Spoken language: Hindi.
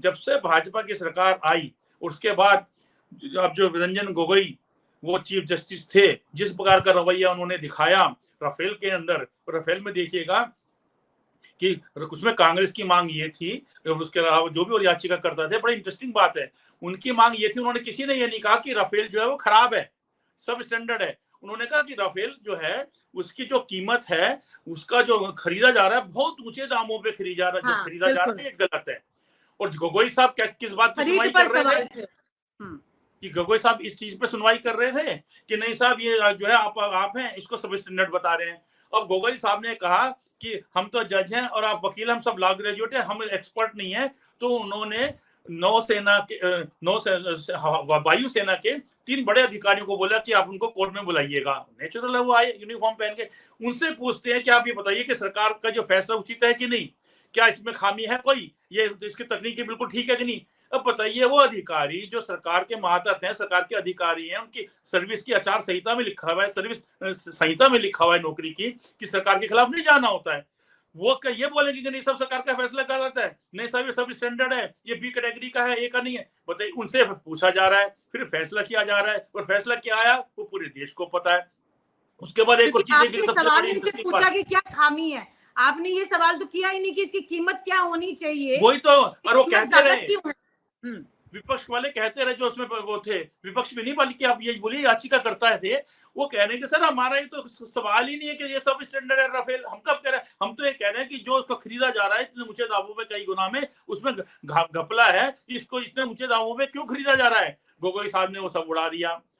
जब से भाजपा की सरकार आई, उसके बाद अब जो रंजन गोगोई वो चीफ जस्टिस थे, जिस प्रकार का रवैया उन्होंने दिखाया राफेल के अंदर, राफेल में देखिएगा कि उसमें कांग्रेस की मांग ये थी, उसके अलावा जो भी और याचिका करता थे, बड़ी इंटरेस्टिंग बात है, उनकी मांग ये थी, उन्होंने किसी ने ये नहीं कहा कि राफेल जो है वो खराब है, सब स्टैंडर्ड है। उन्होंने कहा कि राफेल जो है उसकी जो कीमत है, उसका जो खरीदा जा रहा है, बहुत ऊंचे दामों पे खरीदा हाँ, जा रहा है, ये गलत है। और गोगोई साहब किस बात की सुनवाई कर रहे थे कि गोगोई साहब इस चीज पे सुनवाई कर रहे थे कि नहीं साहब ये जो है आप हैं इसको सब स्टैंडर्ड बता रहे हैं। अब गोगोई साहब ने कहा कि हम तो जज हैं और आप वकील, हम सब लॉ ग्रेजुएट हैं, हम एक्सपर्ट नहीं है। तो उन्होंने नौसेना के वायुसेना के 3 बड़े अधिकारियों को बोला कि आप उनको कोर्ट में बुलाइएगा। नेचुरल है, वो आए यूनिफॉर्म पहन के, उनसे पूछते हैं कि आप ये बताइए कि सरकार का जो फैसला उचित है कि नहीं, क्या इसमें खामी है कोई, ये इसकी तकनीकी बिल्कुल ठीक है कि नहीं। अब बताइए, वो अधिकारी जो सरकार के मातहत हैं, सरकार के अधिकारी हैं, उनकी सर्विस की आचार संहिता में लिखा हुआ है, सर्विस संहिता में लिखा हुआ है नौकरी की कि सरकार के खिलाफ नहीं जाना होता है। वो क्या ये बोलेंगे कि नहीं सब सरकार का फैसला गलत है, नहीं सब ये सब स्टैंडर्ड है, ये बी कैटेगरी का है, ए का नहीं है। बताइए, उनसे पूछा जा रहा है, फिर फैसला किया जा रहा है, और फैसला क्या आया वो पूरे देश को पता है। उसके बाद एक और चीज देखिए, सबसे बड़ी इंटरेस्टिंग पूछा कि क्या खामी है, आपने ये सवाल तो किया ही नहीं कि इसकी कीमत क्या होनी चाहिए। वही तो, और वो कहते रहे, हम्म, विपक्ष वाले कहते रहे, जो उसमें वो थे, विपक्ष में नहीं बल्कि आप ये बोलिए याचिका करता थे, वो कह रहे हैं कि सर हमारा ये तो सवाल ही नहीं है कि ये सब स्टैंडर्ड है राफेल। हम कब कह रहे हैं, हम तो ये कह रहे हैं कि जो उसको खरीदा जा रहा है इतने ऊंचे दामों में, कई गुना में उसमें घपला है, इसको इतने ऊंचे दामों में क्यों खरीदा जा रहा है। गोगोई साहब ने वो सब उड़ा दिया।